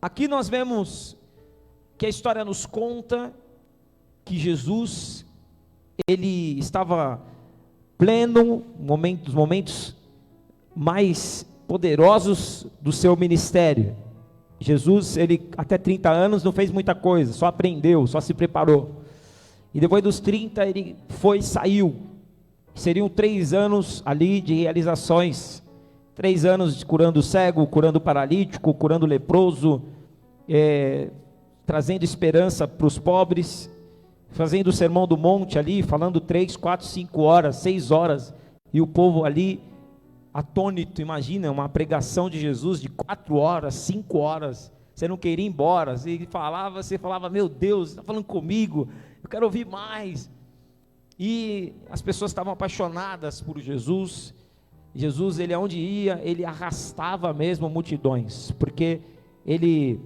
Aqui nós vemos que a história nos conta que Jesus, ele estava pleno, dos momentos mais poderosos do seu ministério. Jesus, ele até 30 anos não fez muita coisa, só aprendeu, só se preparou. E depois dos 30 ele saiu. Seriam 3 anos ali de realizações. 3 anos curando o cego, curando o paralítico, curando o leproso, trazendo esperança para os pobres, fazendo o sermão do monte ali, falando 3, 4, 5 horas, 6 horas, e o povo ali atônito. Imagina uma pregação de Jesus de 4 horas, 5 horas, você não queria ir embora, você falava, meu Deus, está falando comigo, eu quero ouvir mais. E as pessoas estavam apaixonadas por Jesus. Jesus, ele aonde ia, ele arrastava mesmo multidões, porque ele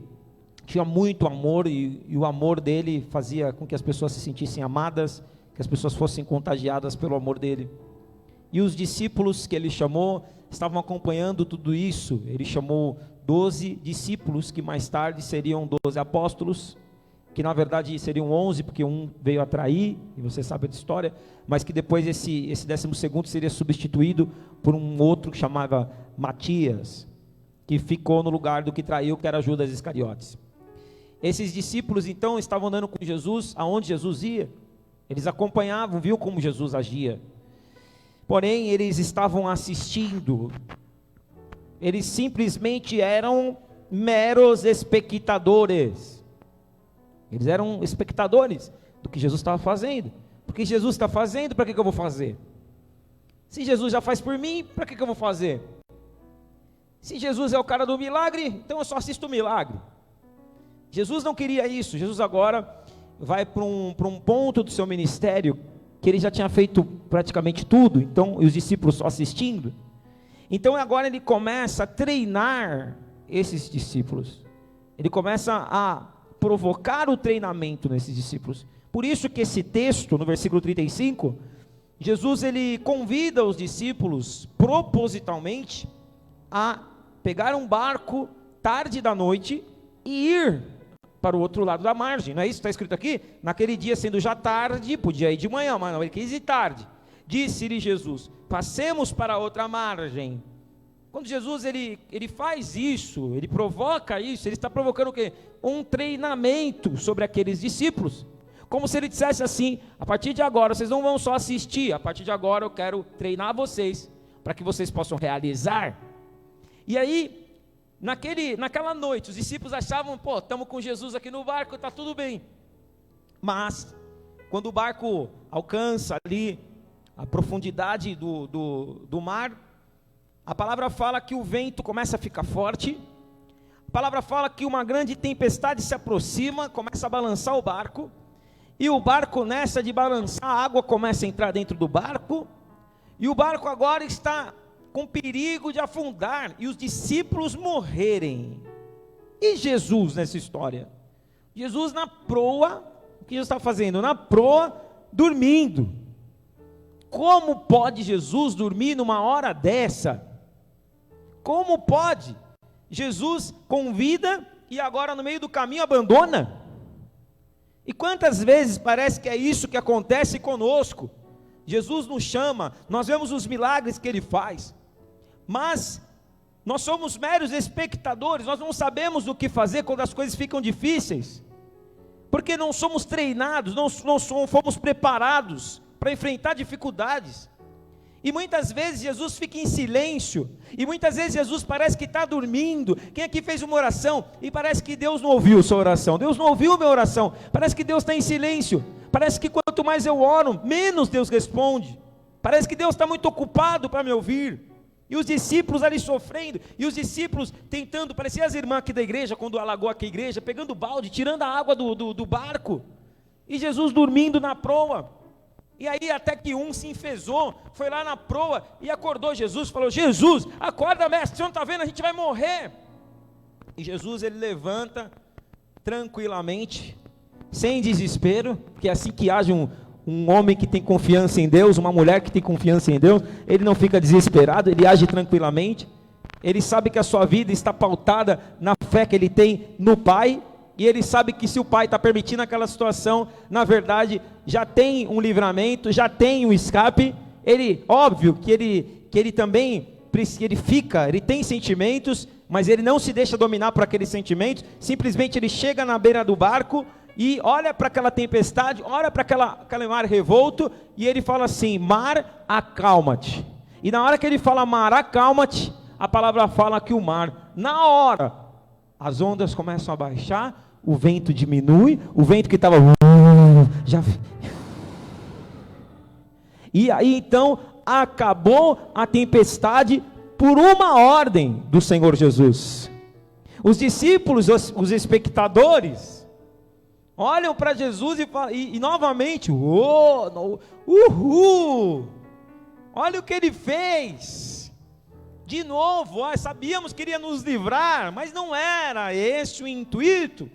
tinha muito amor, e o amor dele fazia com que as pessoas se sentissem amadas, que as pessoas fossem contagiadas pelo amor dele. E os discípulos que ele chamou estavam acompanhando tudo isso. Ele chamou 12 discípulos, que mais tarde seriam 12 apóstolos, que na verdade seriam 11, porque um veio a trair, e você sabe da história, mas que depois esse 12º seria substituído por um outro que chamava Matias, que ficou no lugar do que traiu, que era Judas Iscariotes. Esses discípulos então estavam andando com Jesus, aonde Jesus ia, eles acompanhavam, viu como Jesus agia, porém eles estavam assistindo, eles simplesmente eram meros espectadores. Eles eram espectadores do que Jesus estava fazendo. Porque Jesus está fazendo, para que eu vou fazer? Se Jesus já faz por mim, para que eu vou fazer? Se Jesus é o cara do milagre, então eu só assisto o milagre. Jesus não queria isso. Jesus agora vai para um ponto do seu ministério que ele já tinha feito praticamente tudo, então, e os discípulos só assistindo. Então agora ele começa a treinar esses discípulos. Ele começa a provocar o treinamento nesses discípulos. Por isso que esse texto, no versículo 35, Jesus ele convida os discípulos propositalmente a pegar um barco tarde da noite e ir para o outro lado da margem. Não é isso que está escrito aqui? Naquele dia, sendo já tarde, podia ir de manhã, mas não, ele quis ir tarde. Disse-lhe Jesus: passemos para a outra margem. Quando Jesus ele faz isso, ele provoca isso, ele está provocando o quê? Um treinamento sobre aqueles discípulos, como se ele dissesse assim: a partir de agora vocês não vão só assistir, a partir de agora eu quero treinar vocês, para que vocês possam realizar. E aí, naquela noite, os discípulos achavam, estamos com Jesus aqui no barco, está tudo bem. Mas, quando o barco alcança ali a profundidade do mar, a palavra fala que o vento começa a ficar forte, a palavra fala que uma grande tempestade se aproxima, começa a balançar o barco, e o barco nessa de balançar, a água começa a entrar dentro do barco, e o barco agora está com perigo de afundar, e os discípulos morrerem. E Jesus nessa história? Jesus na proa, o que Jesus está fazendo? Na proa, dormindo. Como pode Jesus dormir numa hora dessa? Como pode? Jesus convida e agora no meio do caminho abandona. E quantas vezes parece que é isso que acontece conosco? Jesus nos chama, nós vemos os milagres que Ele faz, mas nós somos meros espectadores, nós não sabemos o que fazer quando as coisas ficam difíceis, porque não somos treinados, não fomos preparados para enfrentar dificuldades. E muitas vezes Jesus fica em silêncio, e muitas vezes Jesus parece que está dormindo. Quem aqui fez uma oração e parece que Deus não ouviu sua oração? Deus não ouviu minha oração, parece que Deus está em silêncio, parece que quanto mais eu oro, menos Deus responde, parece que Deus está muito ocupado para me ouvir. E os discípulos ali sofrendo, e os discípulos tentando, parecia as irmãs aqui da igreja, quando alagou aqui a igreja, pegando balde, tirando a água do barco, e Jesus dormindo na proa. E aí até que um se enfezou, foi lá na proa e acordou Jesus, falou: Jesus, acorda mestre, você não está vendo, a gente vai morrer. E Jesus ele levanta tranquilamente, sem desespero, porque é assim que age um homem que tem confiança em Deus, uma mulher que tem confiança em Deus, ele não fica desesperado, ele age tranquilamente. ele sabe que a sua vida está pautada na fé que ele tem no Pai, e ele sabe que se o Pai está permitindo aquela situação, na verdade, já tem um livramento, já tem um escape. Óbvio que ele também, ele tem sentimentos, mas ele não se deixa dominar por aqueles sentimentos. Simplesmente ele chega na beira do barco, e olha para aquela tempestade, olha para aquele mar revolto, e ele fala assim: mar, acalma-te. E na hora que ele fala mar, acalma-te, a palavra fala que o mar, na hora, as ondas começam a baixar, o vento diminui, o vento que estava e aí então acabou a tempestade por uma ordem do Senhor Jesus. Os discípulos, os espectadores, olham para Jesus e novamente, olha o que ele fez, de novo, sabíamos que iria nos livrar, mas não era esse o intuito.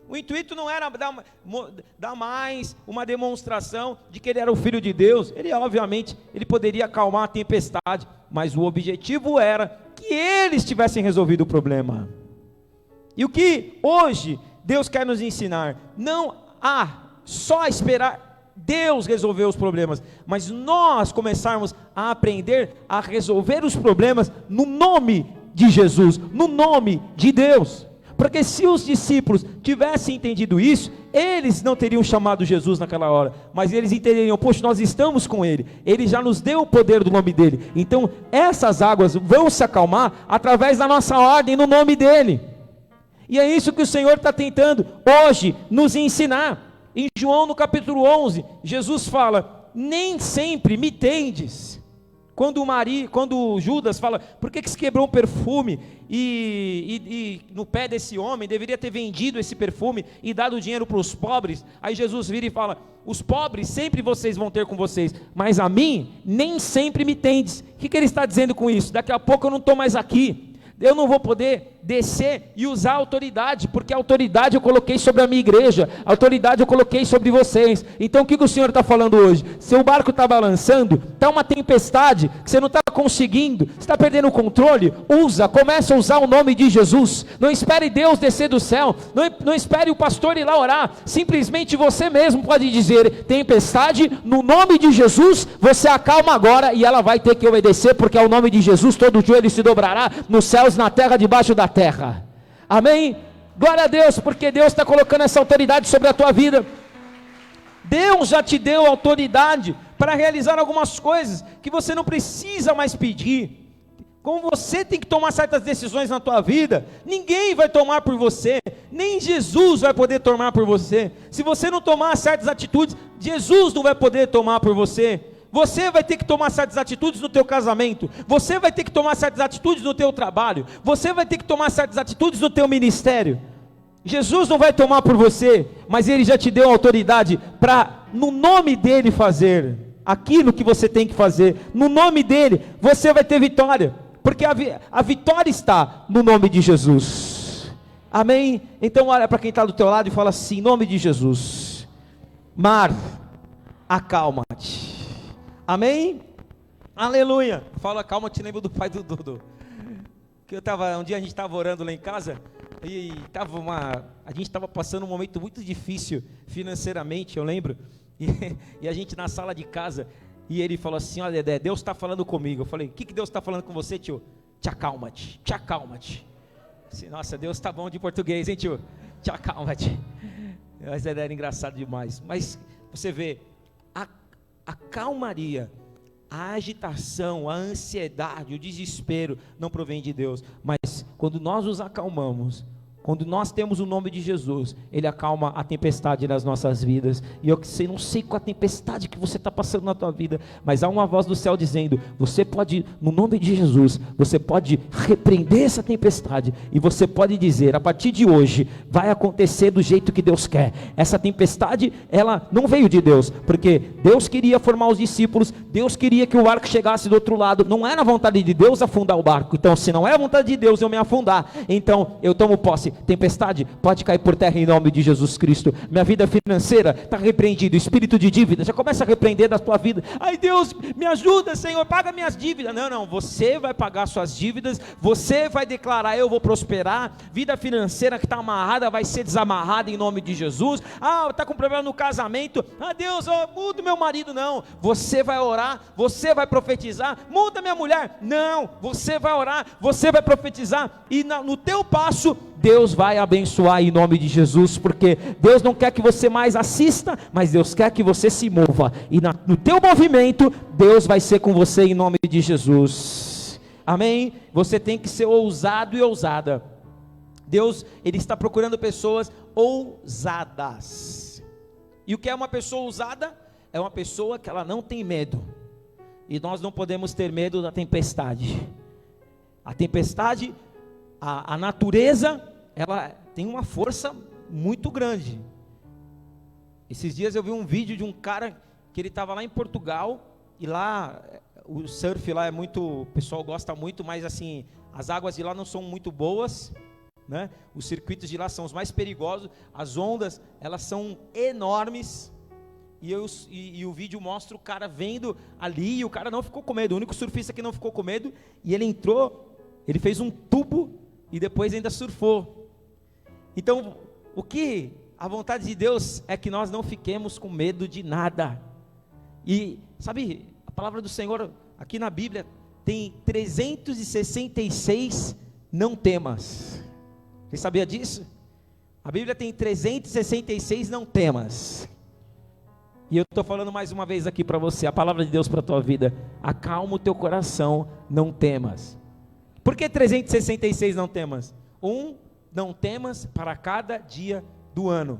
O intuito não era dar mais uma demonstração de que ele era o Filho de Deus. Ele obviamente, ele poderia acalmar a tempestade, mas o objetivo era que eles tivessem resolvido o problema. E o que hoje Deus quer nos ensinar? Não só esperar Deus resolver os problemas, mas nós começarmos a aprender a resolver os problemas no nome de Jesus, no nome de Deus. Porque se os discípulos tivessem entendido isso, eles não teriam chamado Jesus naquela hora, mas eles entenderiam: poxa, nós estamos com Ele, Ele já nos deu o poder do nome dEle, então essas águas vão se acalmar através da nossa ordem no nome dEle. E é isso que o Senhor está tentando hoje nos ensinar. Em João no capítulo 11, Jesus fala: nem sempre me tendes. Quando Judas fala: por que se quebrou um perfume e no pé desse homem, deveria ter vendido esse perfume e dado o dinheiro para os pobres. Aí Jesus vira e fala: os pobres sempre vocês vão ter com vocês, mas a mim nem sempre me tendes. O que ele está dizendo com isso? Daqui a pouco eu não estou mais aqui, eu não vou poder descer e usar a autoridade, porque a autoridade eu coloquei sobre a minha igreja, a autoridade eu coloquei sobre vocês. Então o que o Senhor está falando hoje? Seu barco está balançando, está uma tempestade, que você não está conseguindo, você está perdendo o controle, começa a usar o nome de Jesus. Não espere Deus descer do céu, não espere o pastor ir lá orar, simplesmente você mesmo pode dizer: tempestade, no nome de Jesus, você acalma agora, e ela vai ter que obedecer, porque é o nome de Jesus, todo joelho se dobrará, nos céus, na terra, debaixo da terra. Amém? Glória a Deus, porque Deus está colocando essa autoridade sobre a tua vida. Deus já te deu autoridade para realizar algumas coisas que você não precisa mais pedir. Como você tem que tomar certas decisões na tua vida, ninguém vai tomar por você, nem Jesus vai poder tomar por você. Se você não tomar certas atitudes, Jesus não vai poder tomar por você. Você vai ter que tomar certas atitudes no teu casamento, você vai ter que tomar certas atitudes no teu trabalho, você vai ter que tomar certas atitudes no teu ministério. Jesus não vai tomar por você, mas Ele já te deu autoridade para, no nome dEle, fazer aquilo que você tem que fazer. No nome dEle, você vai ter vitória, porque a vitória está no nome de Jesus. Amém? Então olha para quem está do teu lado e fala assim: em nome de Jesus, mar, acalma-te. Amém? Aleluia. Fala, calma, te lembro do pai do Dudu. Que um dia a gente estava orando lá em casa, e a gente estava passando um momento muito difícil financeiramente, eu lembro, e a gente na sala de casa, e ele falou assim: olha, Dedé, Deus está falando comigo. Eu falei: o que Deus está falando com você, tio? Te acalma-te, te acalma-te. Nossa, Deus está bom de português, hein, tio? Te acalma-te. Mas Dedé era engraçado demais. Mas você vê, a calmaria, a agitação, a ansiedade, o desespero não provém de Deus, mas quando nós nos acalmamos, quando nós temos o nome de Jesus, Ele acalma a tempestade nas nossas vidas. E eu não sei qual a tempestade que você está passando na tua vida, mas há uma voz do céu dizendo: você pode, no nome de Jesus, você pode repreender essa tempestade, e você pode dizer: a partir de hoje, vai acontecer do jeito que Deus quer. Essa tempestade, ela não veio de Deus, porque Deus queria formar os discípulos, Deus queria que o barco chegasse do outro lado, não era a vontade de Deus afundar o barco. Então, se não é a vontade de Deus eu me afundar, então eu tomo posse. tempestade pode cair por terra em nome de Jesus Cristo. Minha vida financeira está repreendida, o espírito de dívida já começa a repreender da tua vida. Ai Deus, me ajuda Senhor, paga minhas dívidas. Não, você vai pagar suas dívidas, você vai declarar, eu vou prosperar. Vida financeira que está amarrada vai ser desamarrada em nome de Jesus. Está com problema no casamento, Deus, muda meu marido. Não, você vai orar, você vai profetizar, muda minha mulher. Não, você vai orar, você vai profetizar, e no teu passo, Deus vai abençoar em nome de Jesus, porque Deus não quer que você mais assista, mas Deus quer que você se mova, e no teu movimento, Deus vai ser com você em nome de Jesus, amém? Você tem que ser ousado e ousada. Deus, Ele está procurando pessoas ousadas. E o que é uma pessoa ousada? É uma pessoa que ela não tem medo, e nós não podemos ter medo da tempestade. A tempestade, a natureza, ela tem uma força muito grande. Esses dias eu vi um vídeo de um cara que ele estava lá em Portugal, e lá o surf lá é muito, o pessoal gosta muito, mas assim, as águas de lá não são muito boas, né? Os circuitos de lá são os mais perigosos, as ondas, elas são enormes, e o vídeo mostra o cara vendo ali, e o cara não ficou com medo, o único surfista que não ficou com medo, e ele entrou, ele fez um tubo, e depois ainda surfou. Então, a vontade de Deus é que nós não fiquemos com medo de nada. E, sabe, a palavra do Senhor, aqui na Bíblia, tem 366 não temas. Você sabia disso? A Bíblia tem 366 não temas. E eu estou falando mais uma vez aqui para você, a palavra de Deus para a tua vida: acalma o teu coração, não temas. Por que 366 não temas? Não temas para cada dia do ano.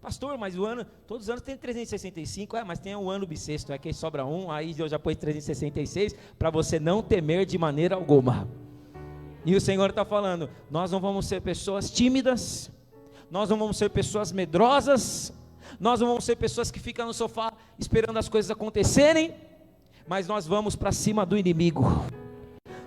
Pastor, mas o ano, todos os anos tem 365, mas tem um ano bissexto, que sobra um, aí Deus já pôs 366, para você não temer de maneira alguma. E o Senhor está falando, nós não vamos ser pessoas tímidas, nós não vamos ser pessoas medrosas, nós não vamos ser pessoas que ficam no sofá esperando as coisas acontecerem, mas nós vamos para cima do inimigo.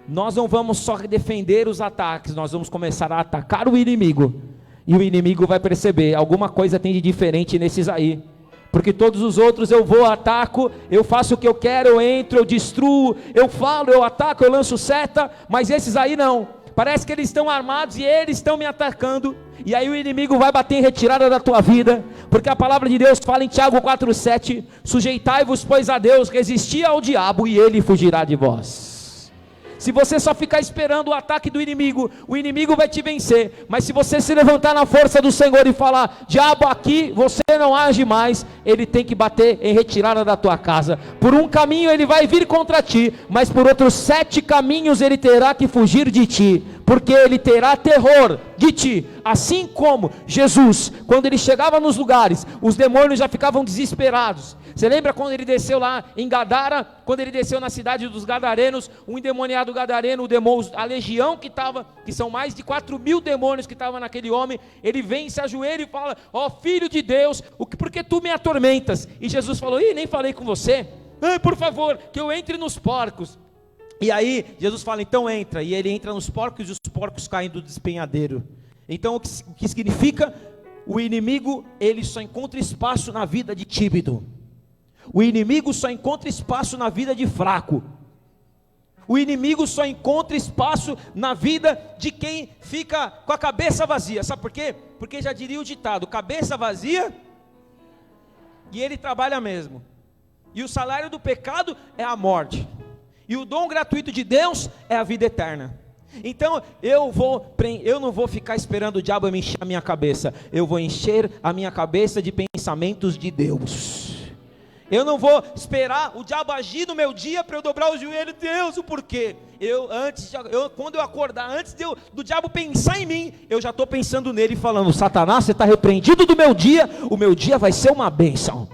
Nós não vamos só defender os ataques, nós vamos começar a atacar o inimigo, e o inimigo vai perceber, alguma coisa tem de diferente nesses aí, porque todos os outros eu vou, ataco, eu faço o que eu quero, eu entro, eu destruo, eu falo, eu ataco, eu lanço seta, mas esses aí não, parece que eles estão armados e eles estão me atacando, e aí o inimigo vai bater em retirada da tua vida, porque a palavra de Deus fala em Tiago 4,7, sujeitai-vos pois a Deus, resisti ao diabo e ele fugirá de vós. Se você só ficar esperando o ataque do inimigo, o inimigo vai te vencer. Mas se você se levantar na força do Senhor e falar, diabo, aqui você não age mais, ele tem que bater em retirada da tua casa. Por um caminho ele vai vir contra ti, mas por outros 7 caminhos ele terá que fugir de ti, porque ele terá terror de ti. Assim como Jesus, quando ele chegava nos lugares, os demônios já ficavam desesperados. Você lembra quando ele desceu lá em Gadara, quando ele desceu na cidade dos Gadarenos, um endemoniado gadareno, a legião que são mais de 4.000 demônios que estavam naquele homem, ele vem, se ajoelha e fala, filho de Deus, por que tu me atormentas? E Jesus falou, nem falei com você, por favor, que eu entre nos porcos. E aí Jesus fala, então entra, e ele entra nos porcos, e os porcos caem do despenhadeiro. Então o que significa? O inimigo, ele só encontra espaço na vida de tímido. O inimigo só encontra espaço na vida de fraco. O inimigo só encontra espaço na vida de quem fica com a cabeça vazia. Sabe por quê? Porque já diria o ditado, cabeça vazia, e ele trabalha mesmo. E o salário do pecado é a morte. E o dom gratuito de Deus é a vida eterna. Então eu não vou ficar esperando o diabo me encher a minha cabeça. Eu vou encher a minha cabeça de pensamentos de Deus. Eu não vou esperar o diabo agir no meu dia para eu dobrar o joelho. Deus, o porquê? Quando eu acordar, antes do diabo pensar em mim, eu já estou pensando nele, falando, Satanás, você está repreendido do meu dia, o meu dia vai ser uma bênção.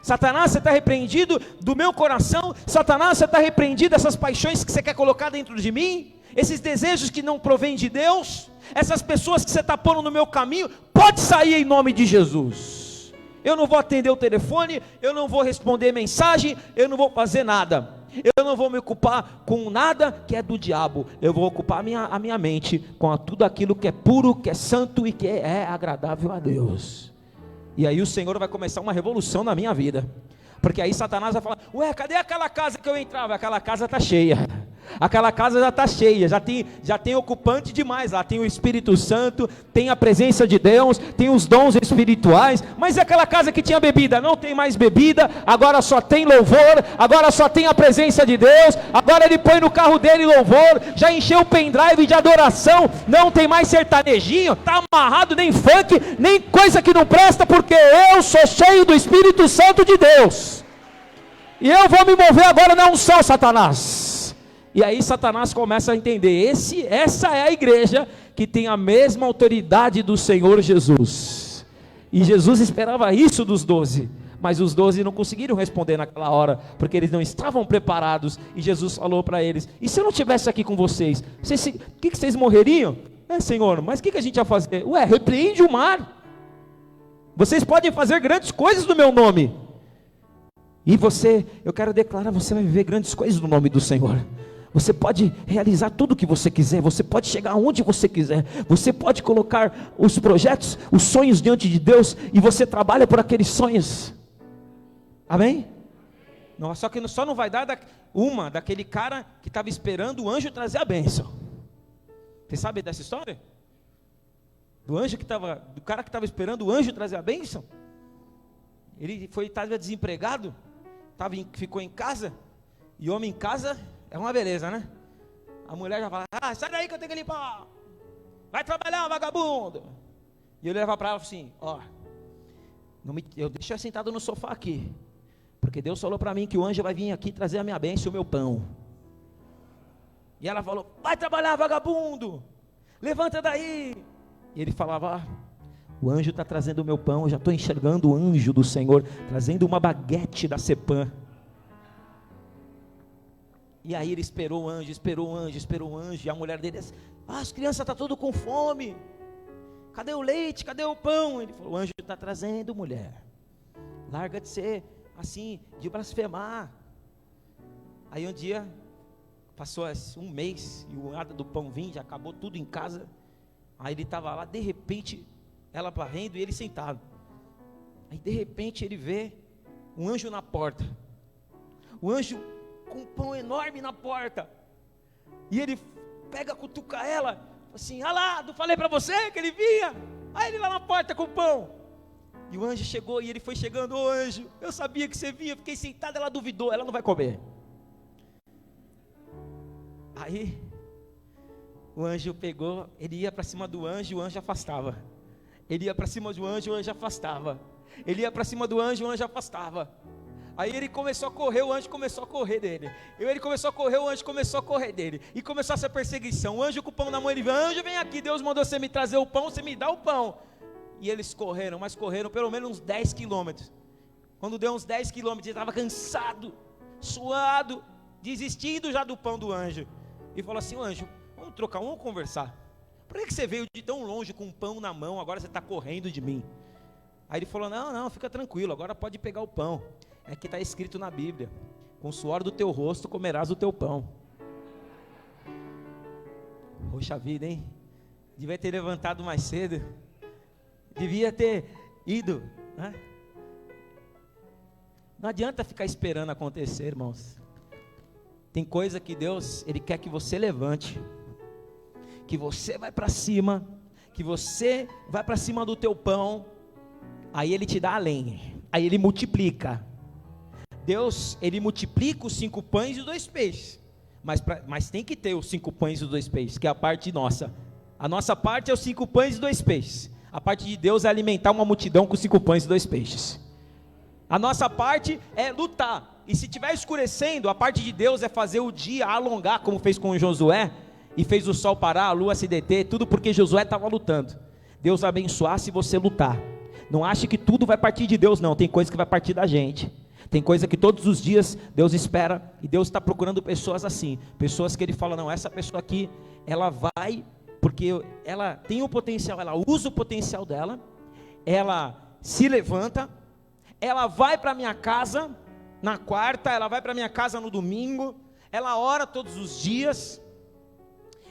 Satanás, você está repreendido do meu coração. Satanás, você está repreendido dessas paixões que você quer colocar dentro de mim, esses desejos que não provêm de Deus, essas pessoas que você está pondo no meu caminho, pode sair em nome de Jesus. Eu não vou atender o telefone, eu não vou responder mensagem, eu não vou fazer nada. Eu não vou me ocupar com nada que é do diabo. Eu vou ocupar a minha mente com tudo aquilo que é puro, que é santo e que é agradável a Deus. E aí o Senhor vai começar uma revolução na minha vida. Porque aí Satanás vai falar: ué, cadê aquela casa que eu entrava? Aquela casa está cheia. Aquela casa já está cheia, já tem ocupante demais lá, tem o Espírito Santo, tem a presença de Deus, tem os dons espirituais, mas é aquela casa que tinha bebida, não tem mais bebida, agora só tem louvor, agora só tem a presença de Deus, agora ele põe no carro dele louvor, já encheu o pendrive de adoração, não tem mais sertanejinho, está amarrado nem funk, nem coisa que não presta, porque eu sou cheio do Espírito Santo de Deus, e eu vou me mover agora na unção, Satanás. E aí Satanás começa a entender, essa é a igreja que tem a mesma autoridade do Senhor Jesus, e Jesus esperava isso dos 12, mas os 12 não conseguiram responder naquela hora, porque eles não estavam preparados, e Jesus falou para eles: e se eu não estivesse aqui com vocês, o que vocês morreriam? Senhor, mas o que a gente ia fazer? Repreende o mar, vocês podem fazer grandes coisas no meu nome, e eu quero declarar, você vai viver grandes coisas no nome do Senhor. Você pode realizar tudo o que você quiser, você pode chegar aonde você quiser, você pode colocar os projetos, os sonhos diante de Deus, e você trabalha por aqueles sonhos, amém? Não, só que só não vai dar daquele cara que estava esperando o anjo trazer a bênção. Você sabe dessa história? Do cara que estava esperando o anjo trazer a bênção? Ele estava desempregado, ficou em casa, e homem em casa é uma beleza, né? A mulher já fala: sai daí que eu tenho que limpar, vai trabalhar, vagabundo. E ele leva para ela assim: eu deixo sentado no sofá aqui, porque Deus falou para mim que o anjo vai vir aqui trazer a minha bênção e o meu pão. E ela falou: vai trabalhar, vagabundo, levanta daí. E ele falava: o anjo está trazendo o meu pão, eu já estou enxergando o anjo do Senhor trazendo uma baguete da Cepam. E aí ele esperou o anjo, e a mulher dele disse: as crianças estão todas com fome, cadê o leite, cadê o pão? Ele falou: o anjo está trazendo, mulher, larga de ser assim, de blasfemar. Aí um dia, passou um mês, e o nada do pão vinha, já acabou tudo em casa. Aí ele estava lá, de repente, ela varrendo e ele sentado. Aí de repente ele vê um anjo na porta, o anjo com um pão enorme na porta, e ele cutuca ela, assim: ah lá, não falei para você que ele vinha? Aí ele lá na porta com o pão, e o anjo chegou, e ele foi chegando: ô anjo, eu sabia que você vinha, fiquei sentado. Ela duvidou, ela não vai comer. Aí o anjo pegou, ele ia para cima do anjo, o anjo afastava, ele ia para cima do anjo, o anjo afastava, ele ia para cima do anjo, o anjo afastava. Aí ele começou a correr, o anjo começou a correr dele. Ele começou a correr, o anjo começou a correr dele. E começou essa perseguição. O anjo com o pão na mão, ele veio: anjo, vem aqui, Deus mandou você me trazer o pão, você me dá o pão. E eles correram, mas correram pelo menos uns 10 quilômetros. Quando deu uns 10 quilômetros, ele estava cansado, suado, desistindo já do pão do anjo. E falou assim: anjo, vamos trocar, vamos conversar. Por que você veio de tão longe com o pão na mão, agora você está correndo de mim? Aí ele falou: não, fica tranquilo, agora pode pegar o pão. É que está escrito na Bíblia: com o suor do teu rosto comerás o teu pão. Poxa vida, hein? Devia ter levantado mais cedo, devia ter ido, né? Não adianta ficar esperando acontecer, irmãos. Tem coisa que Deus, Ele quer que você levante, que você vai para cima, que você vai para cima do teu pão. Aí Ele te dá além, aí Ele multiplica. Deus, Ele multiplica os 5 pães e os 2 peixes, mas tem que ter os 5 pães e os 2 peixes, que é a parte nossa. A nossa parte é os 5 pães e 2 peixes. A parte de Deus é alimentar uma multidão com 5 pães e 2 peixes. A nossa parte é lutar, e se estiver escurecendo, a parte de Deus é fazer o dia alongar, como fez com Josué, e fez o sol parar, a lua se deter, tudo porque Josué estava lutando. Deus vai abençoar se você lutar. Não ache que tudo vai partir de Deus, não, tem coisa que vai partir da gente. Tem coisa que todos os dias Deus espera, e Deus está procurando pessoas assim, pessoas que Ele fala: não, essa pessoa aqui, ela vai, porque ela tem o potencial, ela usa o potencial dela, ela se levanta, ela vai para a minha casa, na quarta, ela vai para minha casa no domingo, ela ora todos os dias,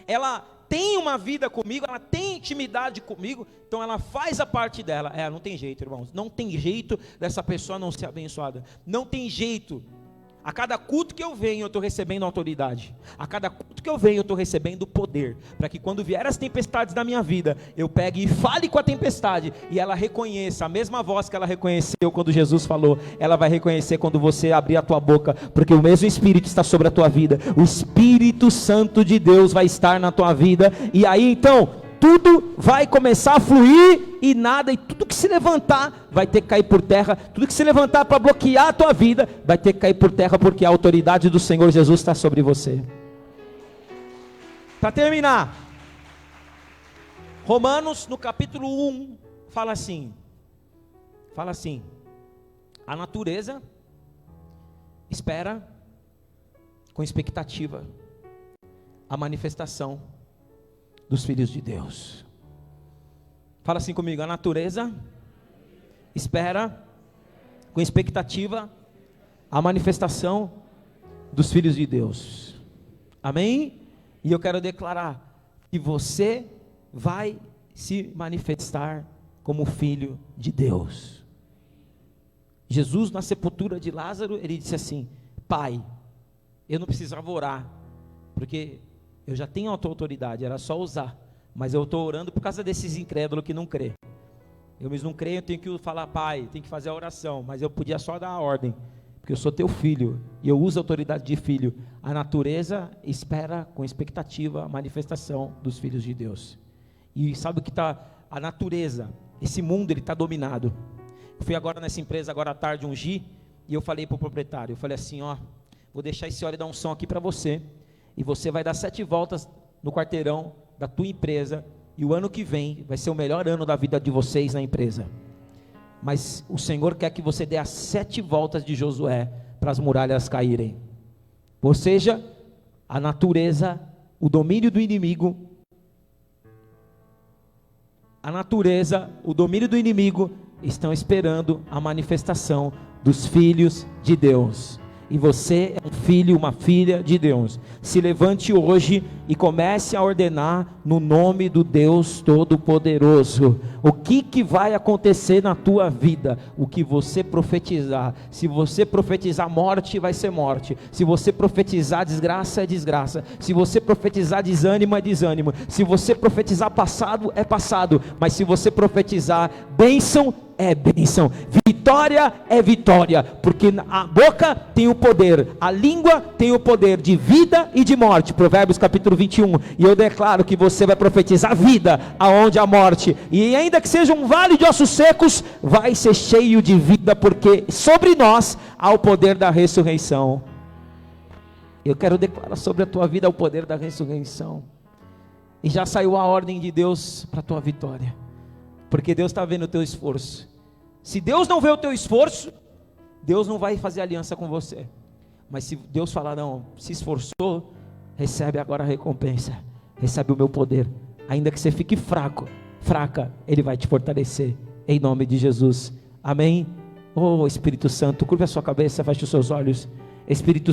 ela tem uma vida comigo, ela tem intimidade comigo, então ela faz a parte dela. Não tem jeito, irmãos, não tem jeito dessa pessoa não ser abençoada, não tem jeito. A cada culto que eu venho, eu estou recebendo autoridade. A cada culto que eu venho, eu estou recebendo poder, para que quando vier as tempestades da minha vida, eu pegue e fale com a tempestade, e ela reconheça, a mesma voz que ela reconheceu quando Jesus falou, ela vai reconhecer quando você abrir a tua boca, porque o mesmo Espírito está sobre a tua vida, o Espírito Santo de Deus vai estar na tua vida, e aí então, tudo vai começar a fluir, e tudo que se levantar, vai ter que cair por terra, tudo que se levantar para bloquear a tua vida, vai ter que cair por terra, porque a autoridade do Senhor Jesus está sobre você. Para terminar, Romanos no capítulo 1, fala assim, a natureza espera com expectativa a manifestação dos filhos de Deus. Fala assim comigo, a natureza espera com expectativa a manifestação dos filhos de Deus. Amém? E eu quero declarar que você vai se manifestar como filho de Deus. Jesus, na sepultura de Lázaro, ele disse assim: Pai, eu não precisava orar, porque eu já tenho a tua autoridade, era só usar, mas eu estou orando por causa desses incrédulos que não crê. Eles não creem, eu tenho que falar, Pai, tenho que fazer a oração, mas eu podia só dar a ordem, porque eu sou teu filho, e eu uso a autoridade de filho. A natureza espera com expectativa a manifestação dos filhos de Deus. E sabe o que está? A natureza, esse mundo, ele está dominado. Eu fui agora nessa empresa, agora à tarde, ungir, e eu falei para o proprietário, eu falei assim, vou deixar esse óleo da unção aqui para você, e você vai dar 7 voltas no quarteirão da tua empresa, e o ano que vem vai ser o melhor ano da vida de vocês na empresa. Mas o Senhor quer que você dê as 7 voltas de Josué, para as muralhas caírem. Ou seja, a natureza, o domínio do inimigo, estão esperando a manifestação dos filhos de Deus. E você é um filho, uma filha de Deus. Se levante hoje e comece a ordenar no nome do Deus Todo-Poderoso. O que vai acontecer na tua vida? O que você profetizar. Se você profetizar morte, vai ser morte. Se você profetizar desgraça, é desgraça. Se você profetizar desânimo, é desânimo. Se você profetizar passado, é passado. Mas se você profetizar bênção, é bênção, vitória é vitória, porque a boca tem o poder, a língua tem o poder de vida e de morte, Provérbios capítulo 21, e eu declaro que você vai profetizar vida, aonde a morte, e ainda que seja um vale de ossos secos, vai ser cheio de vida, porque sobre nós há o poder da ressurreição. Eu quero declarar sobre a tua vida o poder da ressurreição, e já saiu a ordem de Deus para a tua vitória, porque Deus está vendo o teu esforço. Se Deus não vê o teu esforço, Deus não vai fazer aliança com você. Mas se Deus falar, não, se esforçou, recebe agora a recompensa, recebe o meu poder. Ainda que você fique fraca, Ele vai te fortalecer, em nome de Jesus, amém? Oh Espírito Santo, curva a sua cabeça, feche os seus olhos. Espírito